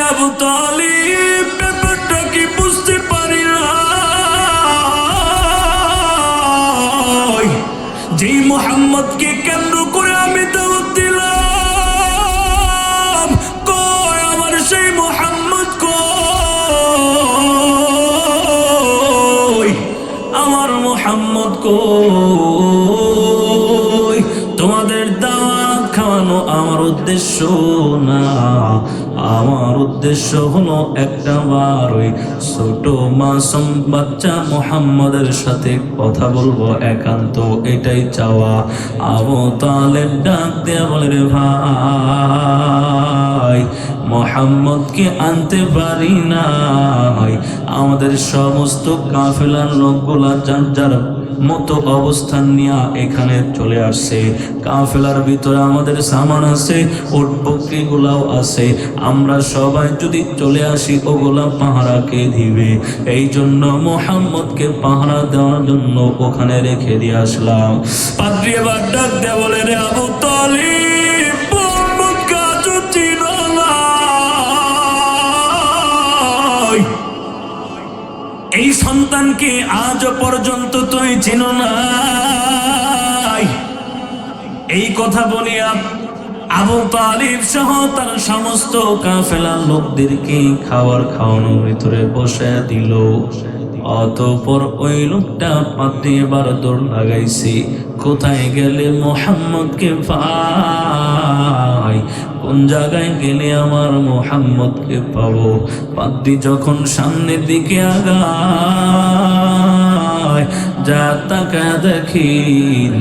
আবু তালিব ব্যাপারটা কি বুঝতে পারি না, যেই মুহাম্মদকে কেন্দ্র করে আমি দাওয়াত দিলাম, কয় আমার সেই মুহাম্মদ কই, আমার মুহাম্মদ কই। তোমাদের দাওয়াত খাওয়ানো আমার উদ্দেশ্য না, আমার উদ্দেশ্য হলো একটা বার ওই ছোট মাসুম বাচ্চা মুহাম্মদের সাথে কথা বলবো, একান্ত এটাই চাওয়া। আবু তালেব ডাক দেয়া বলে, রে ভাই মুহাম্মদকে আনতে পারি না, আমাদের সমস্ত কাফেলার লোকগুলা যার যার মতো অবস্থান নিয়ে এখানে চলে আসছে। কাফেলার ভিতরে আমাদের সামান আছে, উট বকরিগুলাও আছে, আমরা সবাই যদি চলে আসি ওগুলা পাহারা কে দিবে? এই জন্য মুহাম্মদকে পাহারা দেওয়ার জন্য ওখানে রেখে দিয়ে আসলাম। পাদ্রী এবার ডাক দেয়া বলে, রে আবু তালিব মুহাম্মদকে আজও চিনো না, এই সন্তানকে আজ পর্যন্ত তুই চিনো না। এই কথা বলিয়া আবু তালিব সহ তার সমস্ত কাফেলার লোকদেরকে খাবার খাওয়ানোর ভিতরে বসে দিল। অতঃপর ওই লোকটা পাদ্রী এবার দৌড় লাগাইছে, কোথায় গেলে মুহাম্মদকে পাই, কোন জায়গায় গেলে আমার মুহাম্মদকে পাবো? পাদ্রী যখন সামনের দিকে আগায়, যা তাকায় দেখেন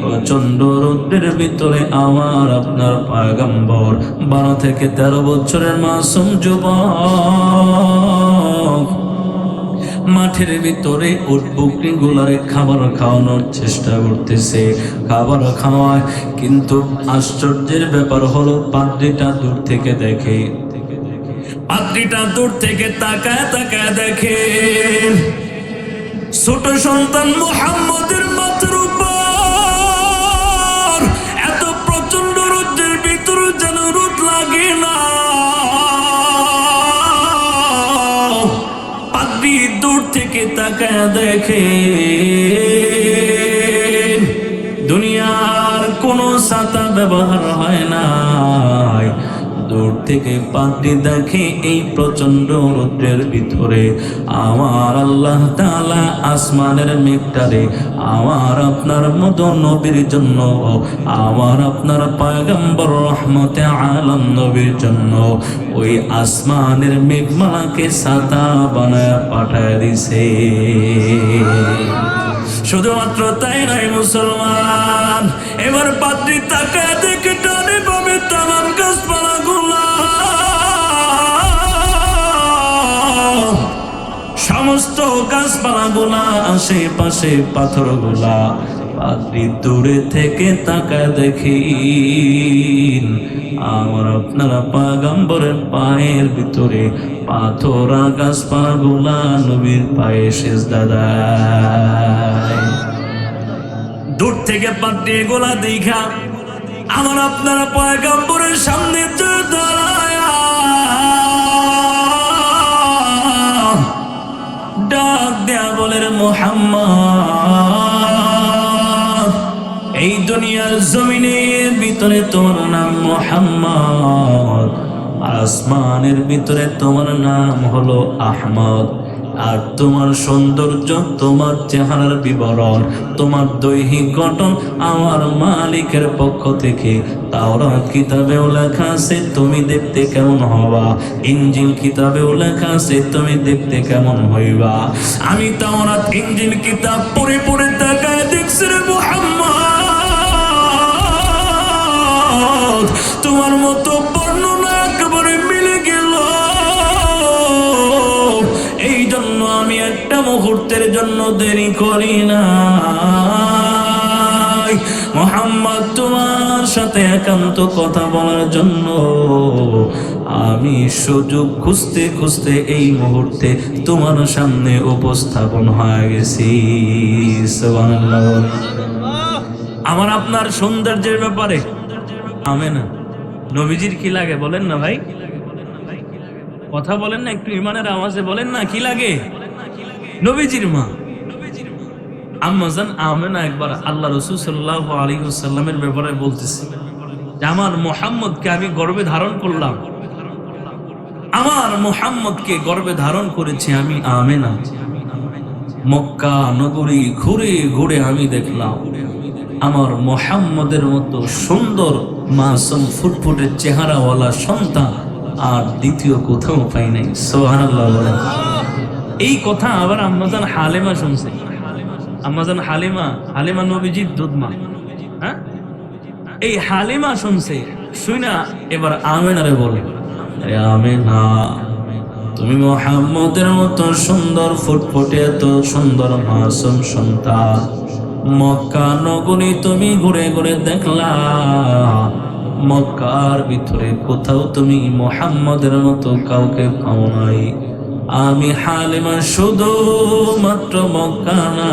প্রচন্ড রৌদ্রের ভিতরে আমার আপনার পয়গম্বর 12 থেকে 13 বছরের মাসুম যুবক মাঠের ভিতরে উট বকরি গুলারে খাবার খাওয়ানোর চেষ্টা করতেছে, খাবার খাওয়ায়। কিন্তু আশ্চর্যের ব্যাপার হলো পাদ্রীটা দূর থেকে দেখে, পাদ্রীটা দূর থেকে তাকায় তাকায় দেখে ছোট সন্তান মুহাম্মদের মাথার উপর এত প্রচন্ড রোদের ভিতরে যেন রোদ লাগে না। পাদ্রী দূর থেকে তাকায় দেখে দুনিয়ার কোনো ছাতা ব্যবহার হয় না। দূর থেকে পাদ্রী দেখে এই প্রচন্ড রৌদ্রের ভিতরে আমার আল্লাহ তাআলা আসমানের মেঘটারে আমার আপনার মতো নবীর জন্য, আমার আপনার পয়গম্বর রহমতে আলম নবীর জন্য ওই আসমানের মেঘমালাকে ছাতা বানায় পাঠায় দিছে। শুধুমাত্র তাই নয় মুসলমান, এবার পাদ্রী তাকায় দেখে টানে পাবে তামাম গাছপালা গুলা, সমস্ত গাছপালা গুলা, আশেপাশে পাথর গুলা। পাদ্রী দূরে থেকে তাকায় দেখি আমার আপনারা পয়গম্বরের পায়ের ভিতরে পাথরা গাছপালা গুলা নবীর পায়ে সিজদা দেয়। দূর থেকে পাদ্রী গোলা দেখা আমার আপনারা পয়গম্বরের সামনে দাঁড়ায় ডাক দেয়া বলে, রে মুহাম্মদ, এই দুনিয়ার জমিনের ভিতরে তোমার নাম মুহাম্মদ, আসমানের ভিতরে তোমার নাম হলো আহমদ। আর তোমার সৌন্দর্য, তোমার চেহারার বিবরণ, তোমার দৈহিক গঠন আমার মালিকের পক্ষ থেকে তাওরাত কিতাবেও লেখা আছে তুমি দেখতে কেমন হবা, ইনজিল কিতাবেও লেখা আছে তুমি দেখতে কেমন হইবা। আমি তাওরাত ইনজিল কিতাব পড়ে পড়ে তাকায় দেখছি রে মুহাম্মদ, তোমার মতো বর্ণনা একেবারে মিলে গেল। এই জন্য আমি একটা মুহূর্তের জন্য দেরি করি না। মুহাম্মদ, তোমার সাথে একান্ত কথা বলার জন্য আমি সুযোগ খুঁজতে খুঁজতে এই মুহূর্তে তোমার সামনে উপস্থাপন হয়ে গেছি। সুবহানাল্লাহ। আমার আপনার সৌন্দর্যের ব্যাপারে আমেনা নবীজির কি লাগে বলেন না ভাই? কথা বলেন না, একটু ইমানের আওয়াজে বলেন না, কি লাগে? নবীজির মা আম্মাজান আমেনা একবার আল্লাহ রাসূল সাল্লাল্লাহু আলাইহি ওয়াসাল্লামের ব্যাপারে বলতেছে যে আমার মুহাম্মদকে আমি গর্ভে ধারণ করলাম, আমার মুহাম্মদকে গর্ভে ধারণ করেছি আমি আমেনা। মক্কা নগরী ঘুরে ঘুরে আমি দেখলাম আমার মুহাম্মদের মতো সুন্দর মাসুম ফুটফুটে চেহারাওয়ালা সন্তান আর দ্বিতীয় কোথাও পাই নাই। সুবহানাল্লাহ বলেন। এই কথা আবার আম্মাজান হালিমা শুনছে। আম্মাজান হালিমা নবীজির দুধমা। হ্যাঁ, এই হালিমা শুনছে, শুনা এবার আমেনারে বলে, আমেনা তুমি মুহাম্মদের মতো সুন্দর ফুটফুটে এত সুন্দর মাসুম সন্তান মক্কা নগরী তুমি ঘুরে ঘুরে দেখলা, মক্কার ভিতরে কোথাও তুমি মুহাম্মদের মতো কাউকে পাও নাই। আমি হালিমা শুধু মাত্র মক্কা না,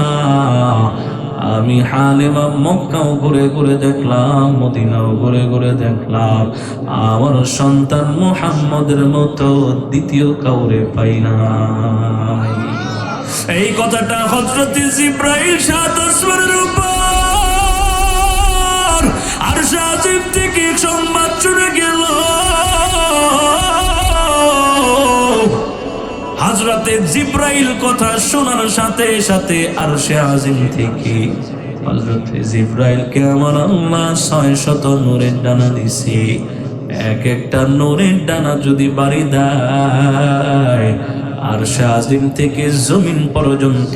আমি হালিমা মক্কাও ঘুরে ঘুরে দেখলাম, মদিনাও ঘুরে ঘুরে দেখলাম, আমার সন্তান মুহাম্মদের মতো দ্বিতীয় কাউরে পাই নাই। এই কথাটা হযরত জিবরাইল সাত আসমানের উপর আরশ আজিম থেকে সংবাদ শুনে গেল। হযরতে জিবরাইল কথা শোনার সাথে সাথে আরশে আজিম থেকে হযরতে জিবরাইলকে আমার আল্লাহ 600 নূরের ডানা দিছে। এক একটা নূরের ডানা যদি বাড়ি দেয় আরশে আজিম থেকে জমিন পর্যন্ত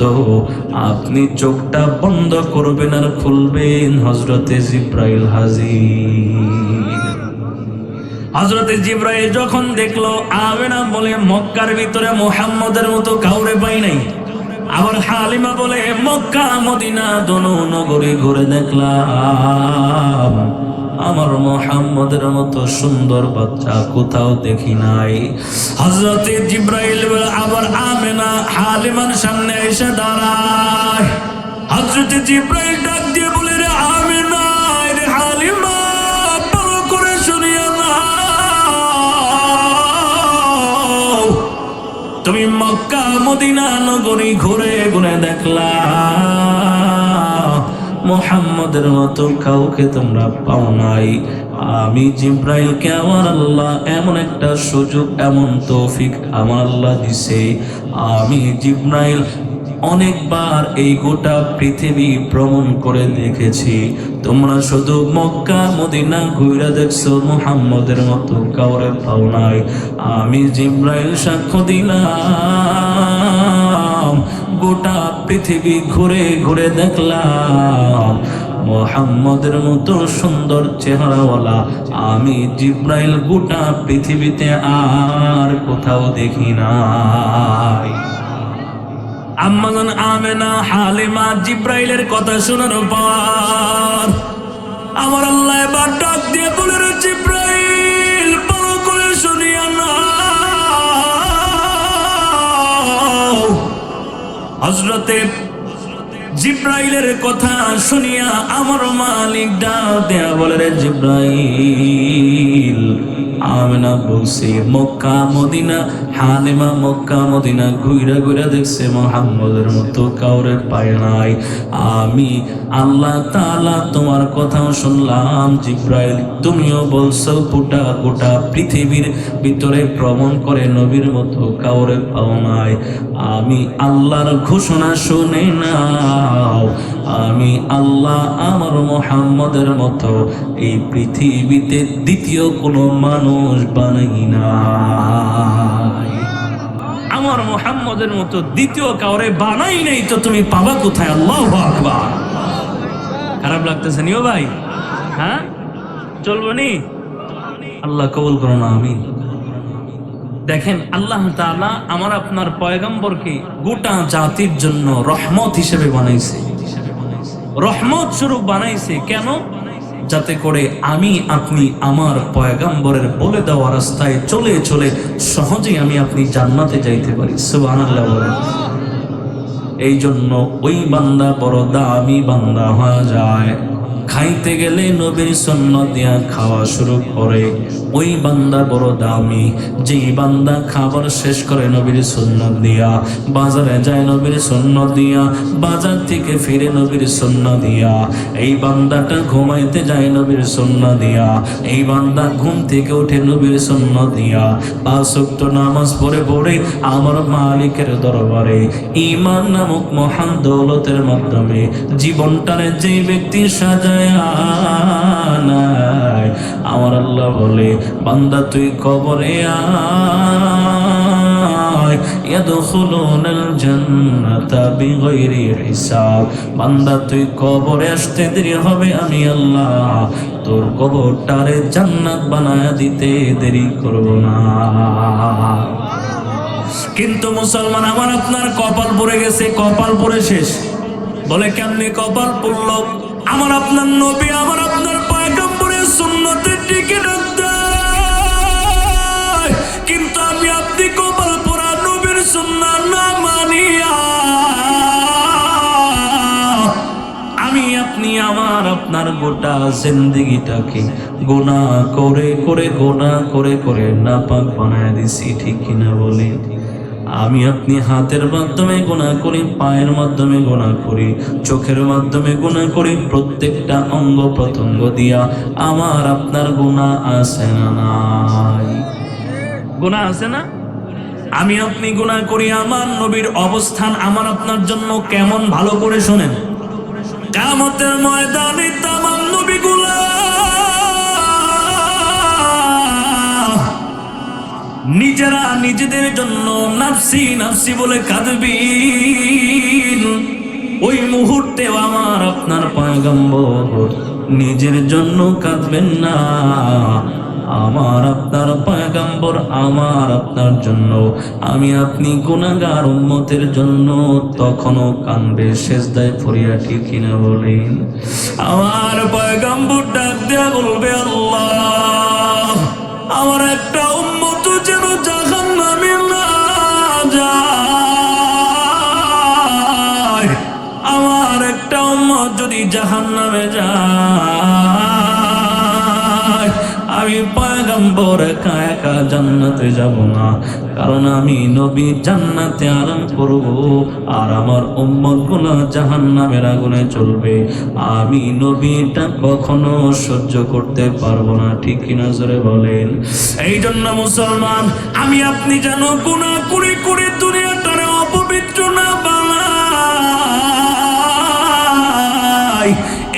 আপনি চোখটা বন্ধ করবেন আর খুলবেন, হযরতে জিবরাইল হাজির। হযরতে জিবরাইল যখন দেখলো আমেনা বলে মক্কার ভিতরে মুহাম্মদের মতো কাউরে পাই নাই, আবার হালিমা বলে মক্কা মদিনা দোনো নগরী ঘুরে দেখলাম, আমার মুহাম্মদের মতো সুন্দর বাচ্চা কোথাও দেখি নাই। হযরতে জিবরাইল আবার আমেনা হালিমার সামনে এসে দাঁড়ায়। হযরতে জিবরাইল ডাক দিয়ে বলে, রে আমেনা, রে হালিমা, ভালো করে শুনিয়া নাও, তুমি মক্কা মদিনা নগরী ঘুরে ঘুরে দেখলা, মুহাম্মদের মতো কাউকে তোমরা পাও নাই। আমি জিবরাইলকে আমার আল্লাহ এমন একটা সুযোগ, এমন তৌফিক আমার আল্লাহ দিছে, আমি জিবরাইল অনেকবার এই গোটা পৃথিবী ভ্রমণ করে দেখেছি। তোমরা শুধু মক্কা মদিনা ঘুরে দেখছো, মুহাম্মদের মতো কাউরে পাও নাই। আমি জিবরাইল সাক্ষ্য দিলাম, গোটা পৃথিবী ঘুরে ঘুরে দেখলাম, মুহাম্মদের মতো সুন্দর চেহারাওয়ালা আমি জিবরাইল গোটা পৃথিবীতে আর কোথাও দেখি নাই। আম্মাজান আমেনা হালিমা জিবরাইলের কথা শোনার পর আমার আল্লাহ এবার ডাক দিয়ে বলে, রে জিবরাইল, ভালো করে শুনিয়া নাও। হযরতে জিবরাইলের কথা শুনিয়া আমার মালিক ডাক দেয়া বলে, রে জিবরাইল, আমেনা বলছে Mecca Medina, Halima Mecca Medina ঘুরে ঘুরে দেখছে, মুহাম্মদের মতো কাউরে পায় নাই। আমি আল্লাহ তাআলা তোমার কথাও শুনলাম জিবরাইল, তুমিও বলছো গোটা পৃথিবীর ভিতরে ভ্রমণ করে নবীর মতো কাউরে পাও নাই। আমি আল্লাহর ঘোষণা শুনে নাও, আমি আল্লাহ আমার মুহাম্মদের মতো এই পৃথিবীতে দ্বিতীয় কোনো মানুষ বানাই নাই, আমার মুহাম্মদের মতো দ্বিতীয় কাউরে বানাই নাই, তো তুমি পাবা কোথায়? আল্লাহু আকবার। খারাপ লাগতেছে নিও ভাই? হ্যাঁ, চলবো নি? আল্লাহ কবুল করো না। আমিন। দেখেন, আল্লাহ তাআলা আমার আপনার পয়গম্বরকে গোটা জাতির জন্য রহমত হিসেবে বানাইছে, রহমত স্বরূপ বানাইছে। কেন? যাতে করে আমি আপনি আমার পয়গম্বরের বলে দেওয়া রাস্তায় চলে চলে সহজেই আমি আপনি জান্নাতে যাইতে পারি। সুবহানাল্লাহ বলেন। এই জন্য ওই বান্দা বড় দামি বান্দা হয়ে যায়। খাইতে গেলে নবীর সুন্নাত দিয়া খাওয়া শুরু করে। ওই বান্দা বড় দামি, যেই বান্দা খাবার শেষ করে নবীর সুন্নাত দিয়া, বাজারে যায় নবীর সুন্নাত দিয়া, বাজার থেকে ফিরে নবীর সুন্নাত দিয়া, এই বান্দাটা ঘুমাইতে যায় নবীর সুন্নাত দিয়া, এই বান্দা ঘুম থেকে উঠে নবীর সুন্নাত দিয়া, 5 ওয়াক্ত নামাজ পড়ে পড়ে আমার মালিকের দরবারে ঈমান নামক মহান দৌলতের মাধ্যমে জীবনটারে যে ব্যক্তি সাজায়া নাই, আমার আল্লাহ বলে বান্দা তুই কবরে আয়, ইয়াদখুলুনাল জান্নাতা বিগাইরি হিসাব। বান্দা তুই কবরে আসতে দেরি হবে, আমি আল্লাহ তোর কবরটারে জান্নাত বানায়া দিতে দেরি করব না। কিন্তু মুসলমান আমার আপনার কপাল পড়ে গেছে, কপাল পড়ে শেষ। বলে কেমনে কপাল পড়লো? আমার আপনার নবী, আমার আপনার পয়গম্বরের সুন্নতের দিকে ডাক দেয়, কিন্তু আমি আপনি কপাল পড়া নবীর সুন্নাত না মানিয়া, আমি আপনি আমার আপনার গোটা জিন্দেগিটাকে গুনাহ করে করে গুনাহ করে করে নাপাক বানায় দিছি, ঠিক কিনা বলে? আমি আপনি হাতের মাধ্যমে গুনাহ করি, পায়ের মাধ্যমে গুনাহ করি, চোখের মাধ্যমে গুনাহ করি, প্রত্যেকটা অঙ্গ প্রত্যঙ্গ দিয়া আমার আপনার গুনাহ আছে না নাই? গুনাহ আছে না? আমি আপনি গুনাহ করি, আমার নবীর অবস্থান আমার আপনার জন্য কেমন ভালো করে শোনেন। কিয়ামতের ময়দানে তামাম নবীগুলা নিজেরা নিজেদের জন্য নাফসি নাফসি বলে কাঁদবেন। ওই মুহূর্তে আমার আপনার পয়গম্বর নিজের জন্য কাঁদবেন না, আমার আপনার পয়গম্বর আমার আপনার জন্য, আমি আপনি গুনাহগার উম্মতের জন্য তখনও কাঁদবে, সেজদায় পড়িয়া, ঠিক কিনা বলেন? আমার পয়গম্বর ডাক দেয়া বলবে, আল্লাহ আমার একটা উম্মত যেন জাহান্নামে না যায়, আমার একটা উম্মত যদি জাহান্নামে যায়, আমি পয়গম্বর একা একা জান্নাতে যাব না, কারণ আমি নবী জান্নাতে আরাম করব আর আমার উম্মতগুলো জাহান্নামের আগুনে চলবে। আমি নবীটা কখনো সহ্য করতে পারবো না, ঠিক কিনা জোরে বলেন? এই জন্য মুসলমান, আমি আপনি যেন গুনাহ করে করে দুনিয়াটারে অপবিত্র না বানাই,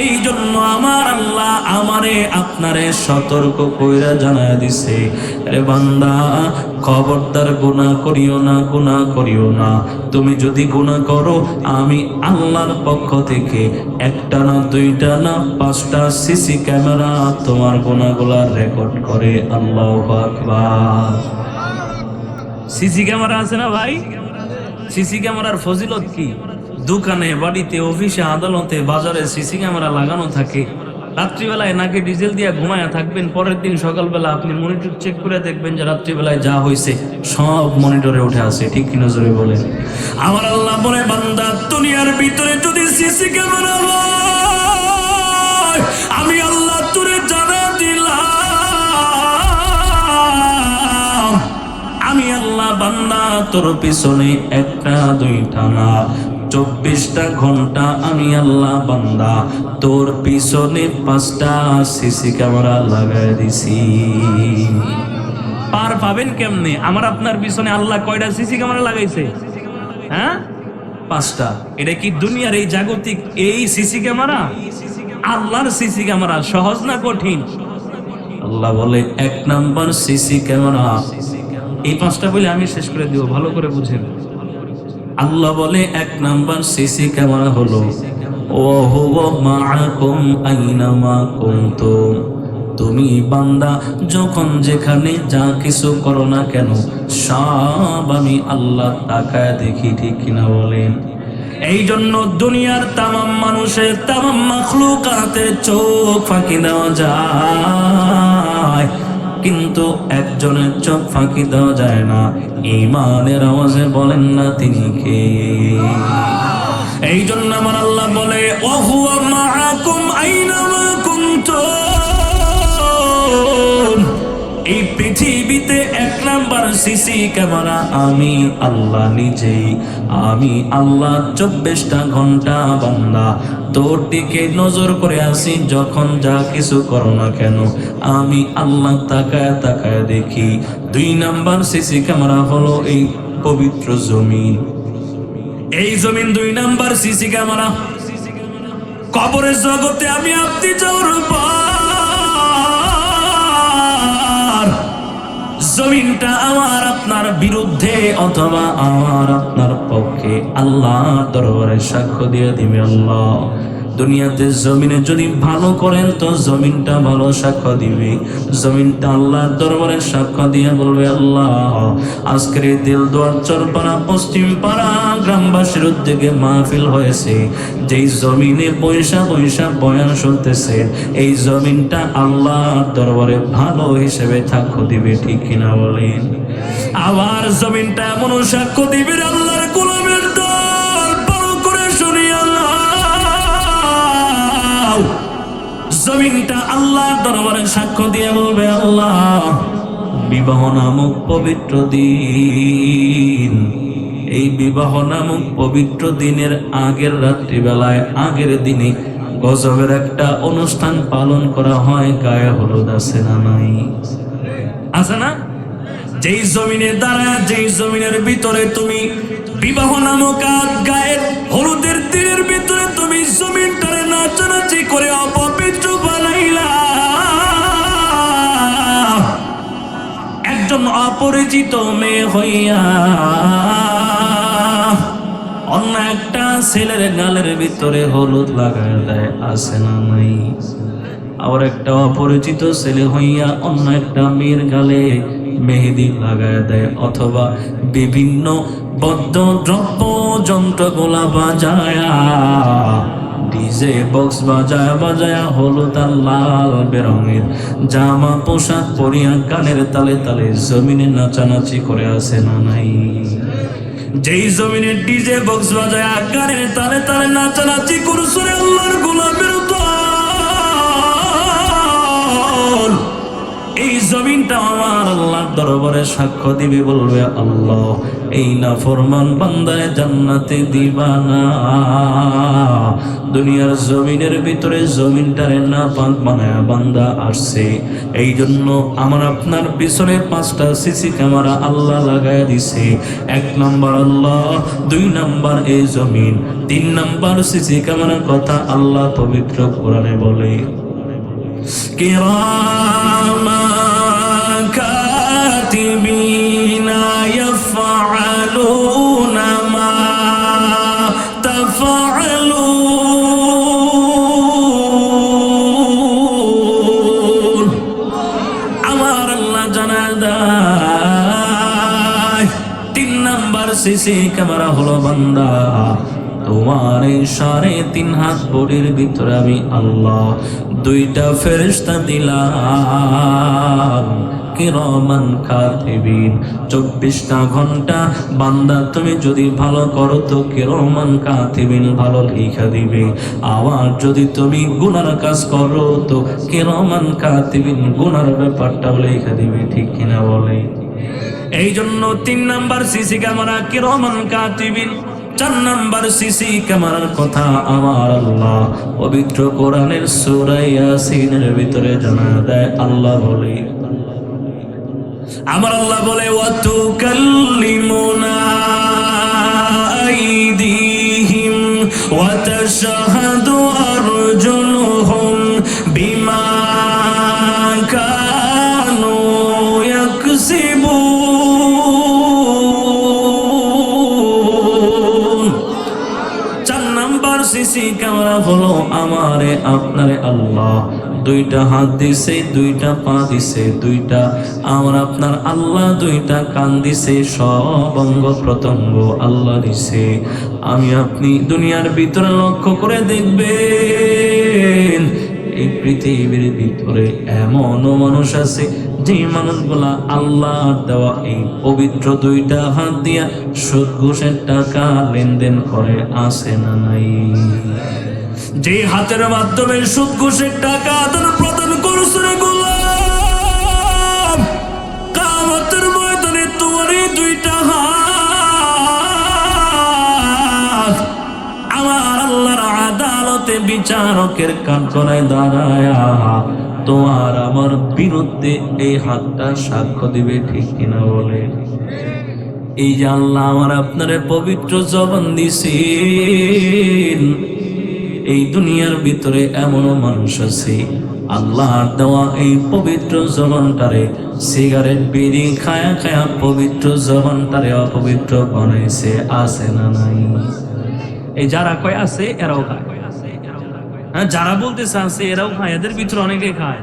এই জন্য আমার আল্লাহ আমারে আপনারে সতর্ক কইরা জানায় দিছে, আরে বান্দা খবরদার গুনাহ করিও না, গুনাহ করিও না। তুমি যদি গুনাহ করো, আমি আল্লাহর পক্ষ থেকে একটা না, দুইটা না, 5টা সিসি ক্যামেরা তোমার গুনাহগুলা রেকর্ড করে। আল্লাহু আকবার। সিসি ক্যামেরা আছে না ভাই? সিসি ক্যামেরার ফজিলত কি? দোকানে, বাড়িতে, অফিসে, আদালতে, বাজারে সিসি ক্যামেরা লাগানো থাকে। রাত্রিবেলায় নাকি ডিজেল দিয়া ঘুমায়া থাকবেন, পরের দিন সকালবেলা আপনি মনিটর চেক করে দেখবেন যে রাত্রিবেলায় যা হয়েছে সব মনিটরে উঠে আসে, ঠিক কি নজরে বলেন? আমার আল্লাহ বলে, বান্দা দুনিয়ার ভিতরে যদি সিসি ক্যামেরা হয়, আমি আল্লাহ তোরে জানা দিলাম, আমি আল্লাহ বান্দা তোর পিছনে একটা দুইটা না 24টা ঘন্টা আমি আল্লাহ বান্দা তোর পিছনে 5টা সিসি ক্যামেরা লাগাই দিছি। পার পাবেন কেমনে? আমার আপনার পিছনে আল্লাহ কয়টা সিসি ক্যামেরা লাগাইছে? হ্যাঁ, 5টা। এটা কি দুনিয়ার এই জাগতিক এই সিসি ক্যামেরা? আল্লাহর সিসি ক্যামেরা সহজ না কঠিন? আল্লাহ বলে 1 নাম্বার সিসি ক্যামেরা। এই 5টা বলে আমি শেষ করে দিব, ভালো করে বুঝেন। আল্লাহ বলে 1 নাম্বার সিসি ক্যামেরা হলো ওয়া হুয়া মাআকুম আইনামা কুনতুম। তুমি বান্দা যখন যেখানে যা কিছু করো না কেন, সব আমি আল্লাহ তাকায় দেখি, ঠিক কিনা বলেন? এই জন্য দুনিয়ার তামাম মানুষের, তামাম মাখলুকাতের চোখ ফাঁকি দেওয়া যায়, কিন্তু একজনের চোখ ফাঁকি দেওয়া যায় না। ঈমানের আওয়াজে বলেন না তিনি কে? এই জন্য আমার আল্লাহ বলে ওয়া হুয়া মাআকুম আইনামা এই পৃথিবীতে 1 নাম্বার সিসি ক্যামেরা আমি আল্লাহ নিজেই। আমি আল্লাহ 24টা ঘন্টা বান্দা তোর দিকে নজর করে আসি। যখন যা কিছু করো না কেন আমি আল্লাহ তাকায় তাকায় দেখি। 2 নাম্বার সিসি ক্যামেরা হলো এই পবিত্র জমিন। এই জমিন 2 নাম্বার সিসি ক্যামেরা। কবরের জগতে আমি আপনি যাওয়ার পর জমিনটা আমার আপনার বিরুদ্ধে অথবা আমার আপনার পক্ষে আল্লাহর দরবারে সাক্ষ্য দিয়ে দিবে। আল্লাহ দুনিয়াতে জমিনে যদি ভালো করেন তো জমিনটা ভালো সাক্ষ্য দিবে। জমিনটা আল্লাহর দরবারে সাক্ষ্য দিয়ে বলবে, আল্লাহ আজকের এই দিলদুয়ার চরপাড়া পশ্চিম পাড়া গ্রামবাসীর উদ্যোগে মাহফিল হয়েছে, যেই জমিনে পয়সা পয়সা বয়ান শুনতেছে, এই জমিনটা আল্লাহর দরবারে ভালো হিসেবে সাক্ষ্য দিবে। ঠিক কিনা বলেন? আবার জমিনটা এমন সাক্ষ্য দিবে, আল্লাহর গোলামের দল বড় করে শুনি আল্লাহ। জমিনটা আল্লাহর দরবারে সাক্ষ্য দিয়ে বলবে, আল্লাহ বিবাহ নামক পবিত্র দিন, এই বিবাহ নামক পবিত্র দিনের আগের রাত্রিবেলায় আগের দিনে গজবের একটা অনুষ্ঠান পালন করা হয়। গায়ে হলুদ আছে না নাই? আছে না? যেই জমিনে দাঁড়ায়, যেই জমিনের ভিতরে তুমি বিবাহ নামক গায়ের হলুদের দিনের ভিতরে তুমি জমিনটারে নাচানাচি করে অপবিত্র বানাইলা, একজন অপরিচিত মেয়ে হইয়া অন্য একটা ছেলের গালের ভিতরে হলুদ লাগায় দেয়, আছে না নাই? আবার একটা অপরিচিত ছেলে হইয়া অন্য একটা মেয়ের গালে মেহেদি লাগায় দেয়, অথবা বিভিন্ন বদ্ধ দ্রব্য যন্ত্রগুলা বাজায়া ডিজে বক্স বাজায়া বাজায়া হলুদ আর লাল বেরঙের জামা পোশাক পরিয়া গানের তালে তালে জমিনে নাচানাচি করে, আছে না নাই? যেই জমিনে ডিজে বক্স বাজায় গানের তালে তালে নাচানাচি করছে আল্লাহর গোলামের দল, এই জমিনটা আমার আল্লাহর দরবারে সাক্ষ্য দিবে, বলবে আল্লাহ এই নাফরমান বান্দারে জান্নাতে দিবা না। দুনিয়ার জমিনের ভিতরে জমিনটারে না পাক বানায়া বান্দা আসছে, এই জন্য আমার আপনার পিছনে 5টা সিসি ক্যামেরা আল্লাহ লাগায় দিছে। 1 নাম্বার আল্লাহ, 2 নাম্বার এই জমিন, 3 নাম্বার সিসি ক্যামেরার কথা আল্লাহ পবিত্র কোরআনে বলে, কিরামা কাতিবিনা ইয়াফআলুনা মা তাফআলুন। আমার আল্লাহ জানায় দেয় 3 নাম্বার সিসি ক্যামেরা হলো বান্দা তোমার এই 3.5 হাত বডির ভিতরে আমি আল্লাহ 2টা ফেরেশতা দিলাম, কিরামান কাতিবিন। 24টা ঘন্টা বান্দা তুমি যদি ভালো করো তো কিরামান কাতিবিন ভালো লিখা দিবে, আবার যদি তুমি গুনার কাজ করো তো কিরামান কাতিবিন গুনার ব্যাপারটাও লিখা দিবে। ঠিক কিনা বলে? এই জন্য 3 নাম্বার সিসি ক্যামেরা কিরামান কাতিবিন। 4 নাম্বার সিসি ক্যামেরার কথা আমার আল্লাহ পবিত্র কোরআনের সূরা ইয়াসিনের ভিতরে জানা দেয়। আল্লাহ বলে, আমার আল্লাহ বলে, ওয়া তুকাল্লিমুনা আইদিহিম ওয়া তাশহাদু আরজুলুহুম বিমা কানু ইয়াকসিবুন। 4 নাম্বার সিসি ক্যামেরা হলো আমারে আপনারে আল্লাহ 2টা হাত দিছে, 2টা পা দিছে, 2টা আমার আপনার আল্লাহ 2টা কান দিছে, সব অঙ্গ প্রত্যঙ্গ আল্লাহ দিছে। আমি আপনি দুনিয়ার ভিতরে লক্ষ্য করে দেখবেন এই পৃথিবীর ভিতরে এমনও মানুষ আছে যে মানুষগুলা আল্লাহর দেওয়া এই পবিত্র 2টা হাত দিয়া সুদ ঘুষের টাকা লেনদেন করে, আছে না নাই? যে হাতের মাধ্যমে সুদ ঘুষের টাকা আদান প্রদান করছে গোলাম, আদালতে বিচারকের কাঠগড়ায় দাঁড়ায়া তোমার আমার বিরুদ্ধে এই হাতটা সাক্ষ্য দিবে, ঠিক কিনা বলে? এই যে আল্লাহ আমার আপনারে পবিত্র জবান দিছেন, এই দুনিয়ার ভিতরে এমনও মানুষ আছে আল্লাহর দেওয়া এই পবিত্র জবানটারে সিগারেট বিড়ি খায়া খায়া পবিত্র জবানটারে অপবিত্র বানাইছে, আছে না নাই? এই যারা কয় আছে এরাও খায়, হ্যাঁ, যারা বলতেছে আছে এরাও খায়, এদের ভিতরে অনেকে খায়,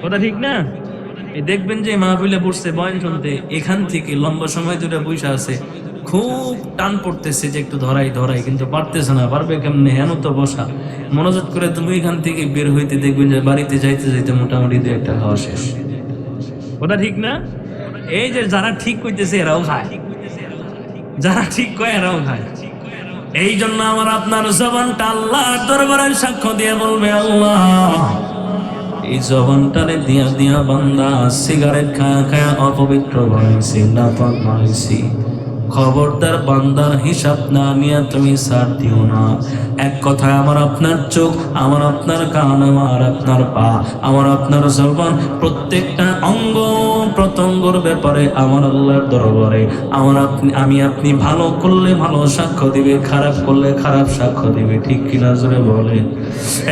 কথা ঠিক না? এই দেখবেন যে মাহফিলে পড়ছে বয়ান শুনতে, এখান থেকে লম্বা সময় ধরে বসে আছে, খুব টান পড়তেছে যে একটু ধরাই ধরাই, কিন্তু পারতেছে না, পারবে কেমনে, হেন তো বসা মনোযোগ করে তুমি এখান থেকে বের হইতে দেখবেন যে বাড়িতে যাইতে যাইতে মোটামুটি দু একটা খাওয়া শেষ, ওটা ঠিক না? এই যে যারা ঠিক কইতেছে এরাও খায়, যারা ঠিক কয় এরাও খায়। এই জন্য আমার আপনার জবানটা আল্লাহর দরবারে সাক্ষ্য দিয়ে বলবে, আল্লাহ এই জবানটারে দিয়া দিয়া বান্দা সিগারেট খায়া খায়া অপবিত্র বানাইছি, নাপাক বানাইছি, খবরদার বান্দার হিসাব না নিয়ে তুমি ছাড় দিও না। এক কথায় আমার আপনার চোখ, আমার আপনার কান, আমার আপনার পা, আমার আপনার জবান, প্রত্যেকটা অঙ্গ প্রত্যঙ্গর ব্যাপারে আমার আল্লাহর দরবারে আমি আপনি ভালো করলে ভালো সাক্ষ্য দিবে, খারাপ করলে খারাপ সাক্ষ্য দিবে, ঠিক কিনা জোরে বলে?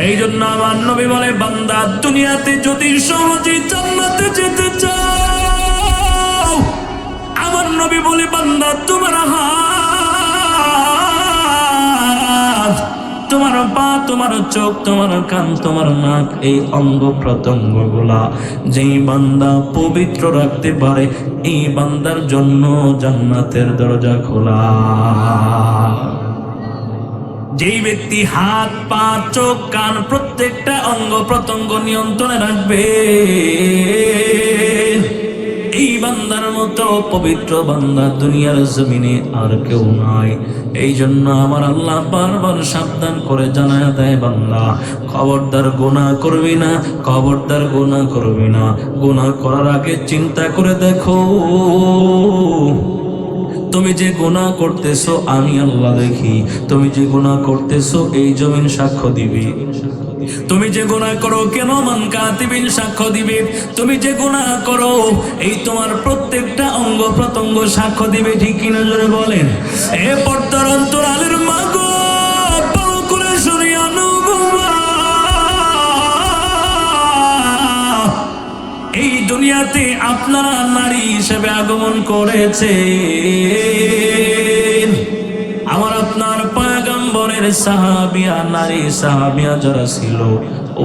এই জন্য আমার নবী বলে, বান্দা দুনিয়াতে যদি সহজে জান্নাতে যেতে চাও, আমার নবী বলে বান্দা তোমার হাত, তোমার পা, তোমার চোখ, তোমার কান, তোমার নাক, এই অঙ্গ প্রত্যঙ্গ গুলা যেই বান্দা পবিত্র রাখতে পারে, এই বান্দার জন্য জান্নাতের দরজা খোলা। যেই ব্যক্তি হাত, পা, চোখ, কান, প্রত্যেকটা অঙ্গ প্রত্যঙ্গ নিয়ন্ত্রণে রাখবে, এই বান্দার মতো পবিত্র বান্দা দুনিয়ার জমিনে আর কেউ নাই। এই জন্য আমার আল্লাহ বারবার সাবধান করে জানায় দেয়, বান্দা খবরদার গুনাহ করবি না, খবরদার গুনাহ করবি না। গুনাহ করার আগে চিন্তা করে দেখো, তুমি যে গুনাহ করতেছো আমি আল্লাহ দেখি, তুমি যে গুনাহ করতেছো এই জমিন সাক্ষ্য দিবে, তুমি যে গুনাহ করো কেন মান কাতিবিন সাক্ষ্য দিবে, তুমি যে গুনাহ করো এই তোমার প্রত্যেকটা অঙ্গ প্রত্যঙ্গ সাক্ষ্য দিবে, ঠিক কিনা জোরে বলেন? এ পর্দার অন্তরালের মাগো ভালো করে শুনি অনুভবা, এই দুনিয়াতে আপনারা নারী হিসেবে আগমন করেছে, আমার আপনার পয়গম্বরের সাহাবিয়া, নারী সাহাবিয়া যারা ছিল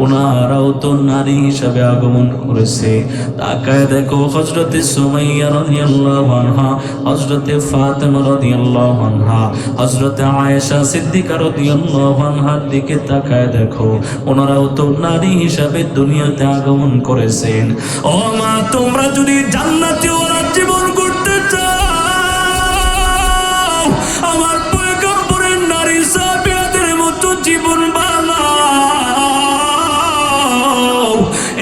ওনারাও তো নারী হিসাবে আগমন করেছে। তাকায় দেখো হযরতে সুমাইয়া রাদিয়াল্লাহু আনহা, হযরতে ফাতেমা রাদিয়াল্লাহু আনহা, হযরতে আয়েশা সিদ্দিকা রাদিয়াল্লাহু আনহার দিকে তাকায় দেখো, ওনারাও তো নারী হিসাবে দুনিয়াতে আগমন করেছেন। ও মা, তোমরা যদি জান্নাতে ওরা জীবন করতে চাও, আমার পয়গম্বরের নারী সাহাবিয়াদের মতো জীবন বানাও।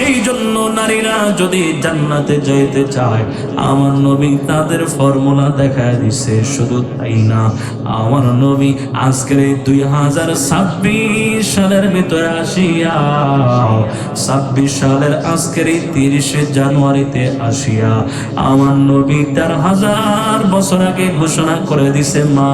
এই জন্য নারীরা যদি জান্নাতে যেতে চায়, আমার নবী তাদের ফর্মুলা দেখায় দিছে। শুধু তাই না, আমার নবী আজকের এই 2026 সালের ভিতরে আসিয়া, 26 সালের আজকের এই 30 জানুয়ারিতে আসিয়া আমার নবী 1000 বছর আগে ঘোষণা করে দিছে, মা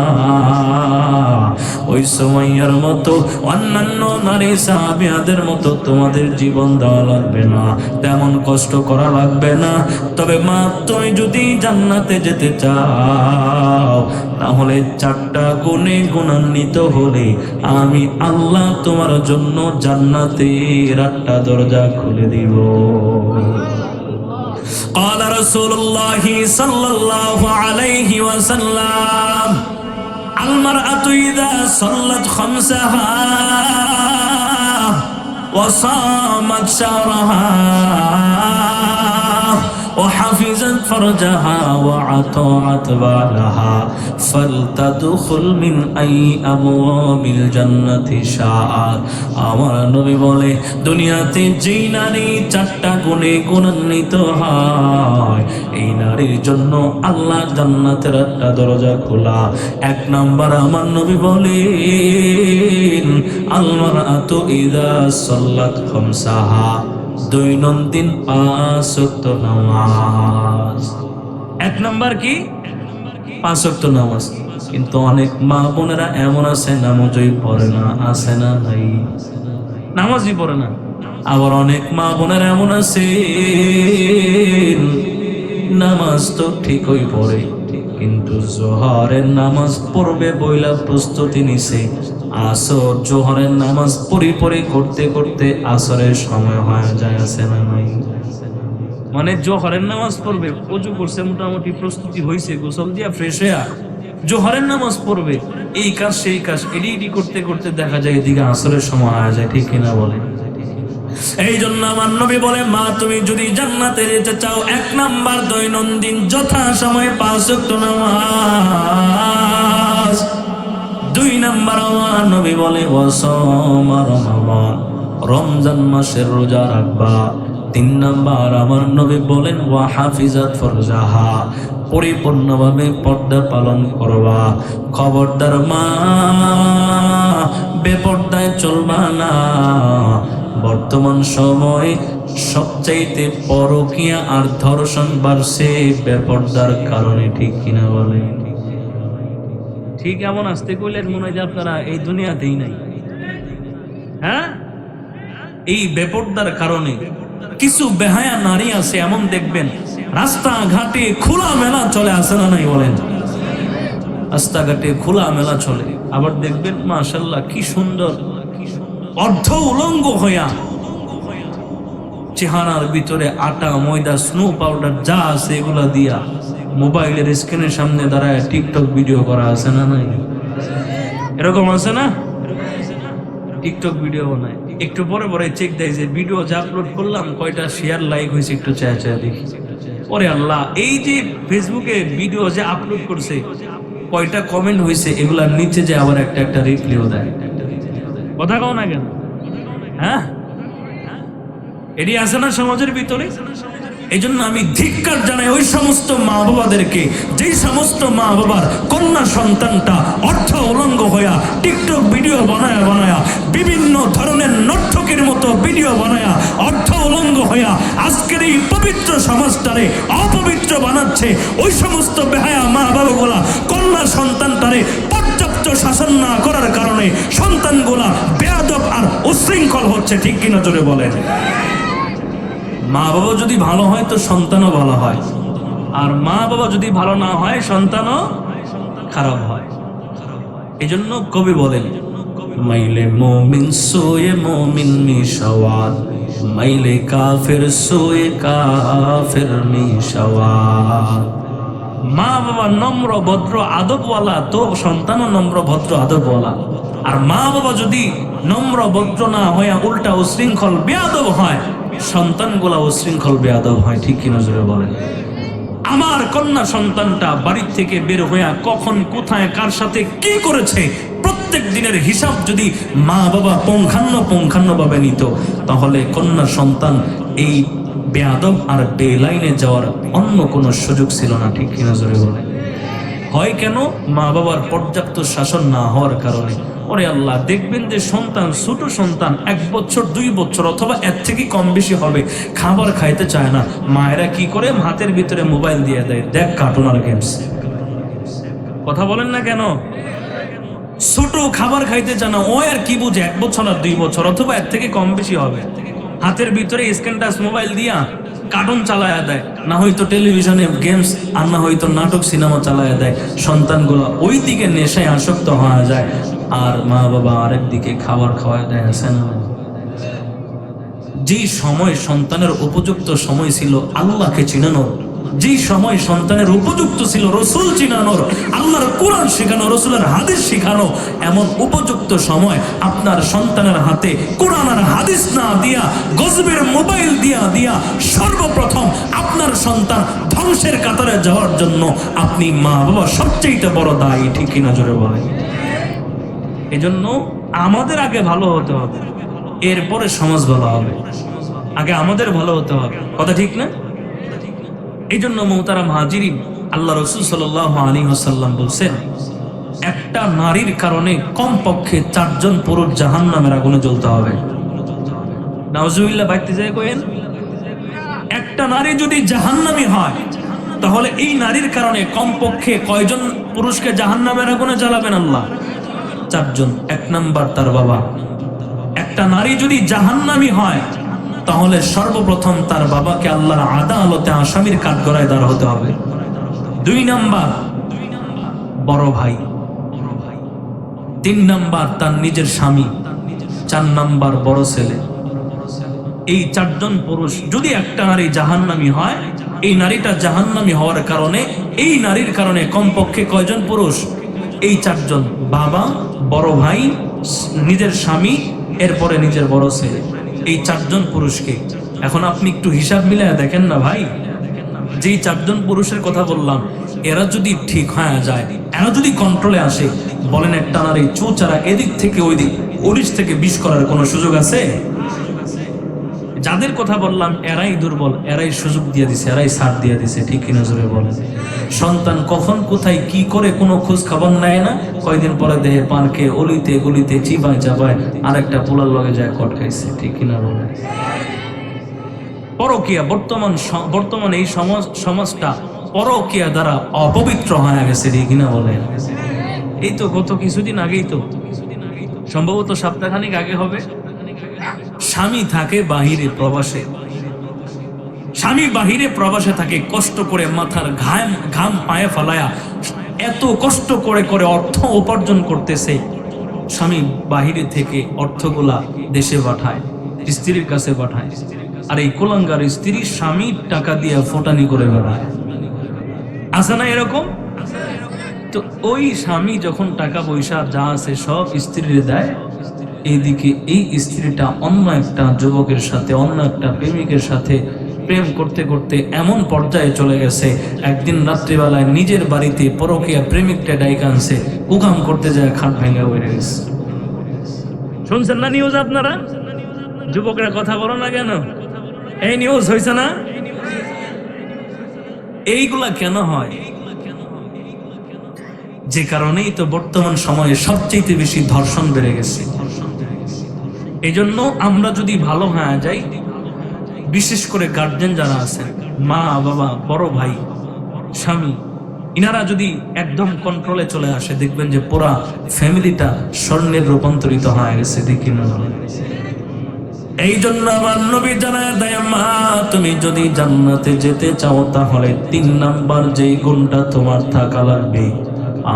ওই সময়ের মতো অন্যান্য নারী সাহাবিয়াদের মতো তোমাদের জীবন দেওয়া লাগবে না, তেমন কষ্ট করা লাগবে না। তবে মা, তুমি যদি জান্নাতে যেতে চাও, তাহলে 4টা গুণে গুণান্বিত হলে আমি আল্লাহ তোমার জন্য জান্নাতের 8টা দরজা খুলে দিব। قال رسول الله صلى الله عليه وسلم المرأة إذا صلت خمسها وصامت شهرها وحفظت فرجها وأطاعت بعلها فلتدخل من أي أبواب الجنة شاءت আমার নবী বলে দুনিয়াতে যেই নারী চারটা গুণে গুণান্বিত হয় এই নারীর জন্য আল্লাহ জান্নাতের একটা দরজা খোলা। এক নাম্বার আমার নবী বলেন আল মারআতু ইযা সাল্লাত খামসাহা, দৈনন্দিন 5 ওয়াক্ত নামাজ। এক নাম্বার কি? 5 ওয়াক্ত নামাজ। কিন্তু অনেক মা বোনেরা এমন আছে নামাজই পড়ে না, আছে না ভাই? নামাজই পড়ে না। আবার অনেক মা বোনেরা এমন আছে নামাজ তো ঠিকই পড়ে, কিন্তু জোহরের নামাজ পড়বে বইলা প্রস্তুতি নিছে, আসর জোহরের নামাজ পড়ি করতে করতে আসরের সময় হয়ে যায়, আছে না নাই? মানে জোহরের নামাজ পড়বে, ওযু করছে, মোটামুটি প্রস্তুতি হয়েছে, গোসল দিয়া ফ্রেশ হইয়া জোহরের নামাজ পড়বে, এই কাজ সেই কাজ এডি করতে করতে দেখা যায় এদিকে আসরের সময় হয়ে যায়, ঠিক কিনা বলে? এই জন্য আমার নবী বলে মা তুমি যদি জান্নাতে যেতে চাও এক নাম্বার দৈনন্দিন যথা সময়ে 5 ওয়াক্ত নামাজ। 2 নাম্বার আমার নবী বলে ওয়াসাম রমাদান, রমজান মাসের রোজা রাখবা। 3 নাম্বার আমার নবী বলেন ওয়া হাফিজাত ফরজাহা, পরিপূর্ণভাবে পর্দা পালন করবা। খবরদার মা বেপর্দায় চলবা না। বর্তমান সময় সবচাইতে পরকীয়া আর ধর্ষণ বাড়ছে বেপর্দার কারণে, ঠিক কিনা বলে? ঠিক এমন আসতে কইলেন মনে হয় যে আপনারা এই দুনিয়াতেই নাই। হ্যাঁ, এই বেপর্দার কারণে কিছু বেহায়া নারী আছে এমন দেখবেন রাস্তাঘাটে খোলা মেলা চলে, আসে না নাই বলেন? রাস্তাঘাটে খোলা মেলা চলে। আবার দেখবেন মাশাআল্লাহ কি সুন্দর অর্ধ উলঙ্গ হইয়া চেহারার ভিতরে আটা ময়দা স্নো পাউডার যা আছে এগুলা দিয়া মোবাইলের স্ক্রিনের সামনে দাঁড়ায় টিকটক ভিডিও করা, আছে না নাই? এরকম আছে না? টিকটক ভিডিও বানায়, একটু পরে পরে চেক দেয় যে ভিডিও যে আপলোড করলাম কয়টা শেয়ার লাইক হয়েছে, একটু চায় দেখি। ওরে আল্লাহ, এই যে ফেসবুকে ভিডিও যে আপলোড করছে কয়টা কমেন্ট হয়েছে এগুলার নিচে যে আবার একটা রিপ্লাইও দেয়। কথা কও না কেন? হ্যাঁ, এটি আছে না সমাজের ভিতরে? এই জন্য আমি ধিক্কার জানাই ওই সমস্ত মা বাবাদেরকে, যেই সমস্ত মা বাবার কন্যা সন্তানটা অর্থ উলঙ্গ হইয়া টিকটক ভিডিও বানায়া বিভিন্ন ধরনের নর্তকীর মতো ভিডিও বানায়া অর্থ উলঙ্গ হইয়া আজকের এই পবিত্র সমাজটারে অপবিত্র বানাচ্ছে। ওই সমস্ত বেহায়া মা বাবাগুলা কন্যা সন্তানটারে পর্যাপ্ত শাসন না করার কারণে সন্তানগুলা বেয়াদব আর উশৃঙ্খল হচ্ছে, ঠিক কিনা জোরে বলেন? মা বাবা যদি ভালো হয় তো সন্তানও ভালো হয়, আর মা বাবা যদি ভালো না হয় সন্তানও খারাপ হয়। এই জন্য কবি বলেন মাইলে মুমিন সোয়ে মুমিন মিশাওয়াত, মাইলে কাফের সোয়ে কাফের মিশাওয়াত। মা বাবা নম্র ভদ্র আদবওয়ালা তো সন্তানও নম্র ভদ্র আদবওয়ালা, আর মা বাবা যদি নম্র ভদ্র না হয়ে উল্টা উশৃঙ্খল বেয়াদব হয় সন্তানগুলা উশৃঙ্খল বেয়াদব হয়, ঠিক কিনা জোরে বলেন? আমার কন্যা সন্তানটা বাড়ির থেকে বের হইয়া কখন কোথায় কার সাথে কি করেছে প্রত্যেক দিনের হিসাব যদি মা বাবা পুঙ্খান্ন ভাবে নিত তাহলে কন্যা সন্তান এই বেয়াদব আর বেলাইনে যাওয়ার অন্য কোনো সুযোগ ছিল না, ঠিক কিনা জোরে বলেন? হয় কেন? মা বাবার পর্যাপ্ত শাসন না হওয়ার কারণে। ওরে আল্লাহ, দেখবেন যে সন্তান, ছোট সন্তান 1 বছর 2 বছর অথবা এর থেকে কম বেশি হবে, খাবার খাইতে চায় না। মায়েরা কি করে? হাতের ভিতরে মোবাইল দিয়ে দেয়, দেখ কার্টুন আর গেমস। কথা বলেন না কেন? ছোট খাবার খাইতে চায় না, ও আর কি বুঝে? 1 বছর আর 2 বছর অথবা এর থেকে কম বেশি হবে, হাতের ভিতরে স্ক্রিন টাচ মোবাইল দিয়া কার্টুন চালায়া দেয়, না হয়তো টেলিভিশনে গেমস, আর না হয়তো নাটক সিনেমা চালায়া দেয়। সন্তানগুলো ওই দিকে নেশায় আসক্ত হয়ে যায়, আর মা বাবা আরেক দিকে খাবার খাওয়া দেয়, আছে না? যে সময় সন্তানের উপযুক্ত সময় ছিল আল্লাহকে চিনানোর, যে সময় সন্তানের উপযুক্ত ছিল রসুল চিনানোর, আল্লাহর কোরআন শেখানো, রসুলের হাদিস শেখানো, এমন উপযুক্ত সময় আপনার সন্তানের হাতে কোরআন আর হাদিস না দিয়া গজবের মোবাইল দিয়া সর্বপ্রথম আপনার সন্তান ধ্বংসের কাতারে যাওয়ার জন্য আপনি মা বাবা সবচেয়ে বড় দায়ী। ঠিক কিনা জোরে বলেন? এজন্য আমাদের আগে ভালো হতে হবে, এরপরে সমাজ ভালো হবে। আগে আমাদের ভালো হতে হবে, কথা ঠিক না? এই জন্য মোহতারাম হাজিরিন, আল্লাহ রাসূল সাল্লাল্লাহু আলাইহি ওয়াসাল্লাম বলছেন, একটা নারীর কারণে কমপক্ষে 4 জন পুরুষ জাহান্নামের আগুনে জ্বলতে হবে। নাউজুবিল্লাহ, বাইতে যায় কইেন। একটা নারী যদি জাহান্নামী হয়, তাহলে এই নারীর কারণে কমপক্ষে কয়জন পুরুষকে জাহান্নামের আগুনে জ্বালাবেন আল্লাহ? 4 জন। 1 নাম্বার তার বাবা। একটা নারী যদি জাহান্নামী হয়, তাহলে সর্বপ্রথম তার বাবাকে আল্লাহর আদালতে আসামির কাঠগড়ায় দাঁড় হতে হবে। 2 নাম্বার বড় ভাই। 3 নাম্বার তার নিজের স্বামী। 4 নাম্বার বড় ছেলে। এই 4 জন পুরুষ যদি একটা নারী জাহান্নামী হয়, এই নারীটা জাহান্নামী হওয়ার কারণে, এই নারীর কারণে কমপক্ষে কয়জন পুরুষ? এই 4 জন, বাবা, বড় ভাই, নিজের স্বামী, এরপরে নিজের বড় ছেলে। এই 4 জন পুরুষকে এখন আপনি একটু হিসাব মিলায় দেখেন না ভাই, যেই 4 জন পুরুষের কথা বললাম, এরা যদি ঠিক হয়ে যায়, এরা যদি কন্ট্রোলে আসে, বলেন একটা নারী চুচারা এদিক থেকে ওই দিক 19 থেকে 20 করার কোনো সুযোগ আছে? যাদের কথা বললাম এরাই দুর্বল, এরাই সুযোগ দিয়ে দিছে, এরাই সাথ দিয়ে দিছে। ঠিক কিনা জোরে বলেন? সন্তান কখন কোথায় কি করে কোনো খোঁজ খবর নেয় না, কয়দিন পরে দেহে পার্কে অলিতে গলিতে চিবায় চাবায় আরেকটা পোলার লগে যায় কট খাইছে। ঠিক কিনা বলেন? পরকীয়া বর্তমান এই সমাজটা পরকীয়া দ্বারা অপবিত্র হয়ে গেছে। ঠিক কিনা বলেন? এই তো গত কিছুদিন আগেই, তো সম্ভবত সপ্তাহখানিক আগে হবে, স্বামী থাকে বাহিরে প্রবাসে, স্বামী বাহিরে প্রবাসে থাকে, কষ্ট করে মাথার ঘাম পায়ে ফেলায়া এত কষ্ট করে করে অর্থ উপার্জন করতেছে। স্বামী বাহিরে থেকে অর্থগুলা দেশে পাঠায়, স্ত্রীর কাছে পাঠায়, আর এই কুলাঙ্গার স্ত্রী স্বামীর টাকা দিয়ে ফোটানি করে বেড়ায়। আছে না এরকম? তো ওই স্বামী যখন টাকা পয়সা যা আছে সব স্ত্রীর দেয়, এইদিকে এই স্ত্রীটা অন্য একটা যুবকের সাথে, অন্য একটা প্রেমিকের সাথে প্রেম করতে করতে এমন পর্যায়ে চলে গেছে, একদিন রাত্রিবেলায় নিজের বাড়িতে পরকীয়া প্রেমিকটা ডাইকা আনছে, উকাম করতে যায় খাট ভেঙে বেড়ে গেছে। শুনছেন না নিউজ আপনারা? যুবকরা কথা বলো না কেন? এই নিউজ হয়েছে না? এইগুলা কেন হয়? যে কারণেই তো বর্তমান সময়ে সবচেয়ে বেশি ধর্ষণ বেড়ে গেছে। এই জন্য আমরা যদি ভালো হয়ে যাই, বিশেষ করে গার্জেন যারা আছেন, মা বাবা, বড় ভাই, স্বামী, ইনারা যদি একদম কন্ট্রোলে চলে আসে, দেখবেন যে পুরা ফ্যামিলিটা স্বর্ণের রূপান্তরিত হয়ে গেছে। দেখি না? এই জন্য আমার নবী জানায় দেয়, মা তুমি যদি জান্নাতে যেতে চাও, তাহলে 3 নাম্বার যেই গুণটা তোমার থাকা লাগবে,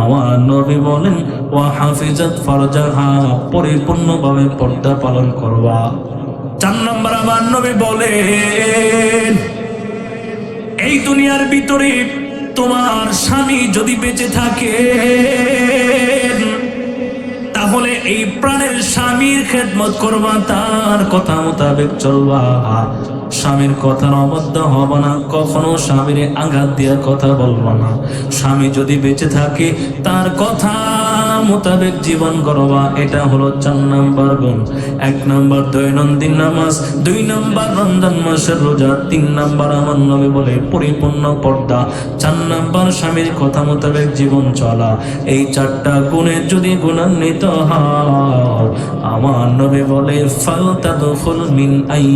আমার নবী বলেন, ওয়া হাফিজাত ফারজাহা, পরিপূর্ণভাবে পর্দা পালন করবা। 4 নাম্বার আমার নবী বলেন, এই দুনিয়ার ভিতরে তোমার স্বামী যদি বেঁচে থাকে, তাহলে এই প্রাণের স্বামীর খেদমত করবা, তার কথা মোতাবেক চলবা, স্বামীর কথার অবাধ্য হবা না, কখনো স্বামীর আঘাত দিয়ে কথা বলবা না। স্বামী যদি বেঁচে থাকে, তার কথা মোতাবেক জীবন করবা। এটা হলো 4 নাম্বার গুণ। 1 নাম্বার দৈনন্দিন নামাজ, 2 নাম্বার রমজান মাসের রোজা, 3 নাম্বার আমার নবী বলে পরিপূর্ণ পর্দা, 4 নাম্বার স্বামীর কথা মোতাবেক জীবন চলা। এই 4টা গুণে যদি গুণান্বিত হও, আমার নবী বলে, ফালতাদখুল মিন আই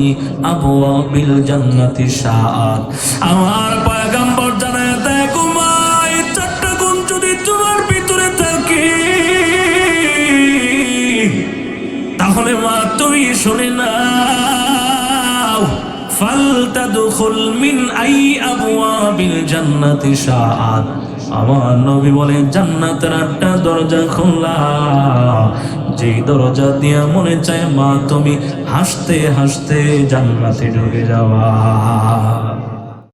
আবওয়াবিল জান্নাতি শাআত। আমার পয়গম্বর জানায় দেয়, মা এই 4টা গুণ যদি তোমার ভিতরে থাকে, তাহলে মা তুমি শুনে নাও, ফালতাদখুল মিন আই আবওয়াবিল জান্নাতি শাআত। আমার নবী বলে, জান্নাতের 8টা দরজা খোলা, যে দরজা দিয়ে মনে চায় মা তুমি হাসতে হাসতে জান্নাতে ঢুকে যাওয়া।